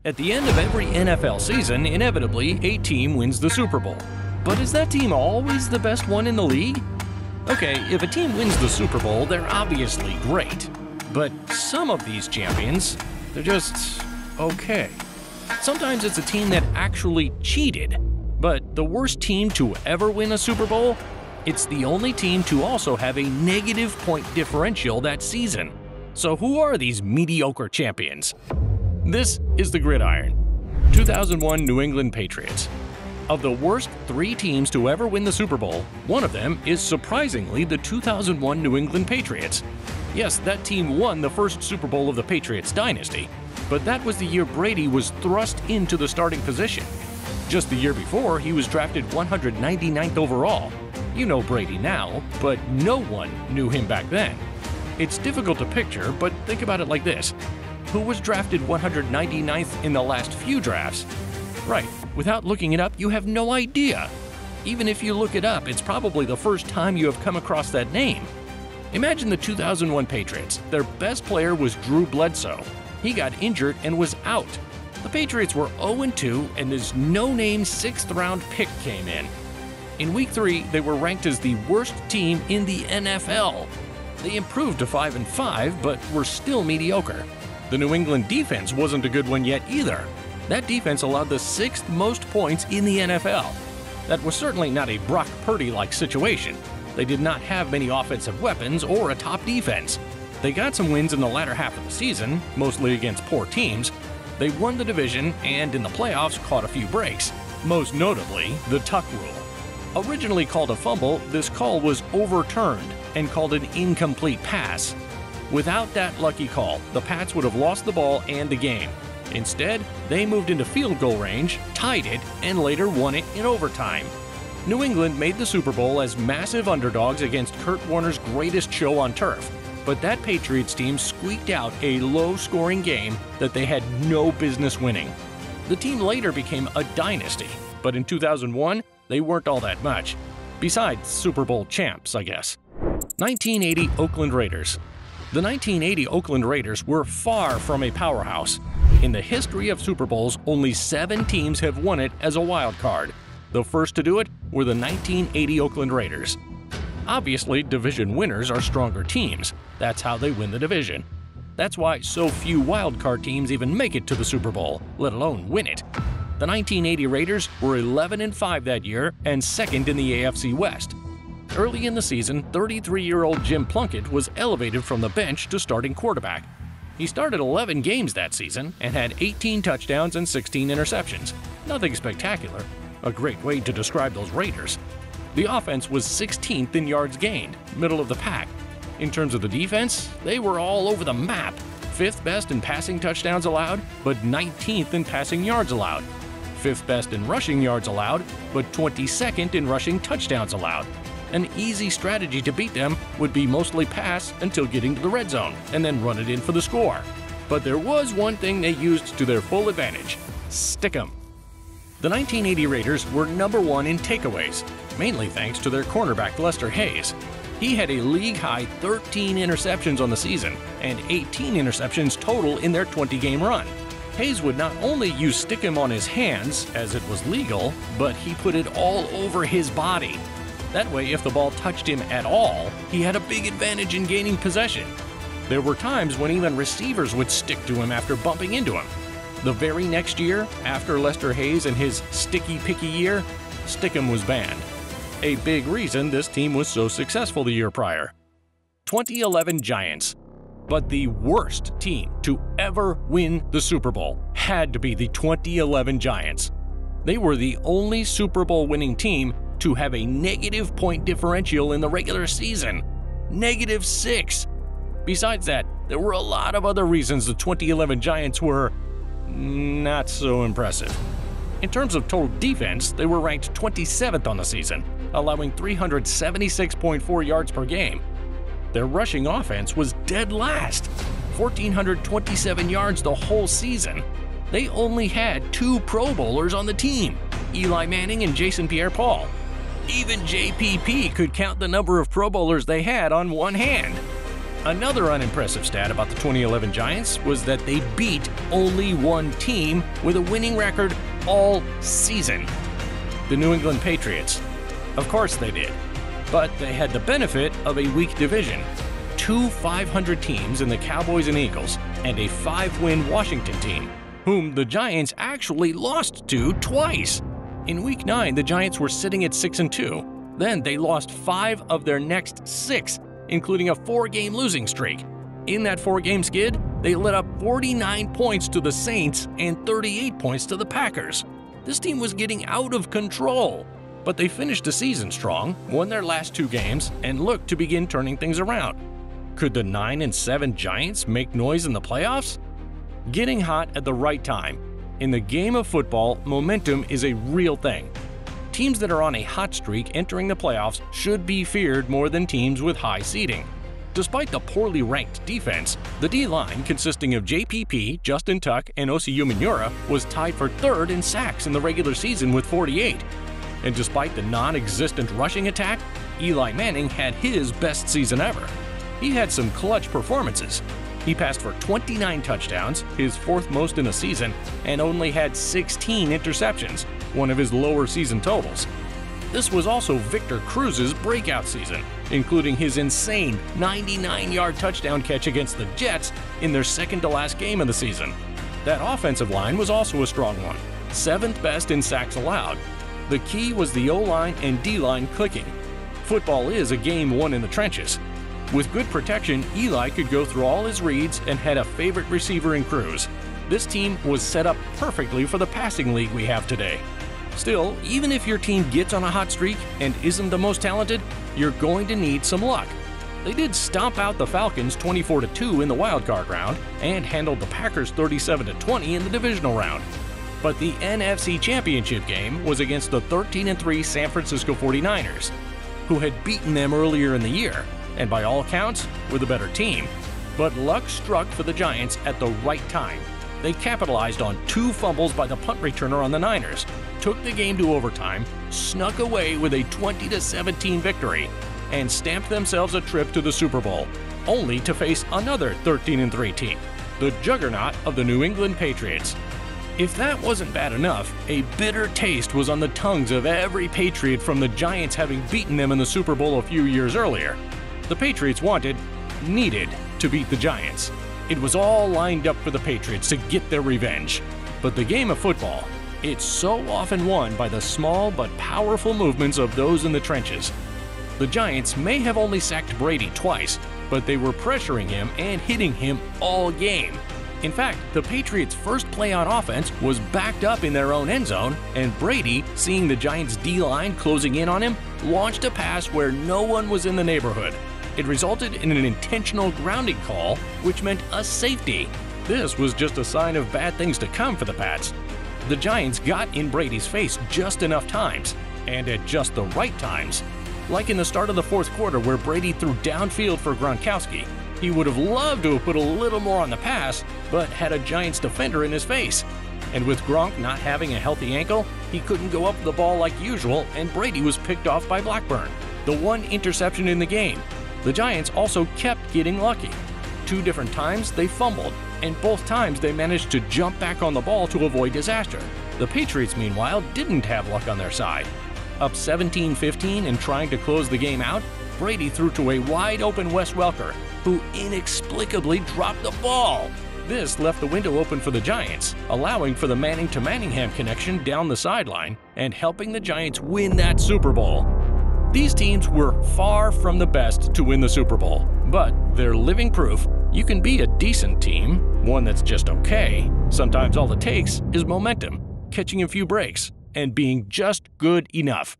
At the end of every NFL season, inevitably, a team wins the Super Bowl. But is that team always the best one in the league? Okay, if a team wins the Super Bowl, they're obviously great. But some of these champions, they're just okay. Sometimes it's a team that actually cheated. But the worst team to ever win a Super Bowl? It's the only team to also have a negative point differential that season. So who are these mediocre champions? This is the Gridiron. 2001 New England Patriots. Of the worst 3 teams to ever win the Super Bowl, one of them is surprisingly the 2001 New England Patriots. Yes, that team won the first Super Bowl of the Patriots dynasty, but that was the year Brady was thrust into the starting position. Just the year before, he was drafted 199th overall. You know Brady now, but no one knew him back then. It's difficult to picture, but think about it like this. Who was drafted 199th in the last few drafts? Right, without looking it up, you have no idea. Even if you look it up, it's probably the first time you have come across that name. Imagine the 2001 Patriots. Their best player was Drew Bledsoe. He got injured and was out. The Patriots were 0-2, and this no-name 6th-round pick came in. In Week 3, they were ranked as the worst team in the NFL. They improved to 5-5, but were still mediocre. The New England defense wasn't a good one yet either. That defense allowed the 6th most points in the NFL. That was certainly not a Brock Purdy-like situation. They did not have many offensive weapons or a top defense. They got some wins in the latter half of the season, mostly against poor teams. They won the division and in the playoffs caught a few breaks, most notably the tuck rule. Originally called a fumble, this call was overturned and called an incomplete pass. Without that lucky call, the Pats would have lost the ball and the game. Instead, they moved into field goal range, tied it, and later won it in overtime. New England made the Super Bowl as massive underdogs against Kurt Warner's greatest show on turf, but that Patriots team squeaked out a low-scoring game that they had no business winning. The team later became a dynasty, but in 2001, they weren't all that much. Besides Super Bowl champs, I guess. 1980 Oakland Raiders. The 1980 Oakland Raiders were far from a powerhouse. In the history of Super Bowls, only 7 teams have won it as a wild card. The first to do it were the 1980 Oakland Raiders. Obviously, division winners are stronger teams. That's how they win the division. That's why so few wild card teams even make it to the Super Bowl, let alone win it. The 1980 Raiders were 11-5 that year and second in the AFC West. Early in the season, 33-year-old Jim Plunkett was elevated from the bench to starting quarterback. He started 11 games that season and had 18 touchdowns and 16 interceptions. Nothing spectacular. A great way to describe those Raiders. The offense was 16th in yards gained, middle of the pack. In terms of the defense, they were all over the map. 5th best in passing touchdowns allowed, but 19th in passing yards allowed. 5th best in rushing yards allowed, but 22nd in rushing touchdowns allowed. An easy strategy to beat them would be mostly pass until getting to the red zone, and then run it in for the score. But there was one thing they used to their full advantage: stick 'em. The 1980 Raiders were number 1 in takeaways, mainly thanks to their cornerback Lester Hayes. He had a league-high 13 interceptions on the season and 18 interceptions total in their 20-game run. Hayes would not only use stick 'em on his hands, as it was legal, but he put it all over his body. That way, if the ball touched him at all, he had a big advantage in gaining possession. There were times when even receivers would stick to him after bumping into him. The very next year, after Lester Hayes and his sticky-picky year, stick-'em was banned. A big reason this team was so successful the year prior. 2011 Giants. But the worst team to ever win the Super Bowl had to be the 2011 Giants. They were the only Super Bowl winning team to have a negative point differential in the regular season. -6. Besides that, there were a lot of other reasons the 2011 Giants were not so impressive. In terms of total defense, they were ranked 27th on the season, allowing 376.4 yards per game. Their rushing offense was dead last, 1,427 yards the whole season. They only had 2 Pro Bowlers on the team, Eli Manning and Jason Pierre-Paul. Even JPP could count the number of Pro Bowlers they had on one hand. Another unimpressive stat about the 2011 Giants was that they beat only one team with a winning record all season: the New England Patriots. Of course they did, but they had the benefit of a weak division. Two 500 teams in the Cowboys and Eagles, and a 5-win Washington team, whom the Giants actually lost to twice. In Week 9, the Giants were sitting at 6-2. Then they lost 5 of their next 6, including a 4-game losing streak. In that 4-game skid, they let up 49 points to the Saints and 38 points to the Packers. This team was getting out of control, but they finished the season strong, won their last 2 games, and looked to begin turning things around. Could the 9-7 Giants make noise in the playoffs? Getting hot at the right time. In the game of football, momentum is a real thing. Teams that are on a hot streak entering the playoffs should be feared more than teams with high seeding. Despite the poorly ranked defense, the D-line, consisting of JPP, Justin Tuck, and Osi Umenyiora, was tied for 3rd in sacks in the regular season with 48. And despite the non-existent rushing attack, Eli Manning had his best season ever. He had some clutch performances. He passed for 29 touchdowns, his 4th most in a season, and only had 16 interceptions, one of his lower season totals. This was also Victor Cruz's breakout season, including his insane 99-yard touchdown catch against the Jets in their second-to-last game of the season. That offensive line was also a strong one, 7th best in sacks allowed. The key was the O-line and D-line clicking. Football is a game won in the trenches. With good protection, Eli could go through all his reads and had a favorite receiver in Cruz. This team was set up perfectly for the passing league we have today. Still, even if your team gets on a hot streak and isn't the most talented, you're going to need some luck. They did stomp out the Falcons 24-2 in the wildcard round and handled the Packers 37-20 in the divisional round. But the NFC Championship game was against the 13-3 San Francisco 49ers, who had beaten them earlier in the year, and by all accounts, were the better team. But luck struck for the Giants at the right time. They capitalized on 2 fumbles by the punt returner on the Niners, took the game to overtime, snuck away with a 20-17 victory, and stamped themselves a trip to the Super Bowl, only to face another 13-3 team, the juggernaut of the New England Patriots. If that wasn't bad enough, a bitter taste was on the tongues of every Patriot from the Giants having beaten them in the Super Bowl a few years earlier. The Patriots needed to beat the Giants. It was all lined up for the Patriots to get their revenge. But the game of football, it's so often won by the small but powerful movements of those in the trenches. The Giants may have only sacked Brady twice, but they were pressuring him and hitting him all game. In fact, the Patriots' first play on offense was backed up in their own end zone, and Brady, seeing the Giants' D-line closing in on him, launched a pass where no one was in the neighborhood. It resulted in an intentional grounding call, which meant a safety. This was just a sign of bad things to come for the Pats. The Giants got in Brady's face just enough times, and at just the right times. Like in the start of the 4th quarter where Brady threw downfield for Gronkowski. He would have loved to have put a little more on the pass, but had a Giants defender in his face. And with Gronk not having a healthy ankle, he couldn't go up the ball like usual, and Brady was picked off by Blackburn, the one interception in the game. The Giants also kept getting lucky. 2 different times they fumbled, and both times they managed to jump back on the ball to avoid disaster. The Patriots, meanwhile, didn't have luck on their side. Up 17-15 and trying to close the game out, Brady threw to a wide-open Wes Welker, who inexplicably dropped the ball. This left the window open for the Giants, allowing for the Manning to Manningham connection down the sideline and helping the Giants win that Super Bowl. These teams were far from the best to win the Super Bowl, but they're living proof you can be a decent team, one that's just okay. Sometimes all it takes is momentum, catching a few breaks, and being just good enough.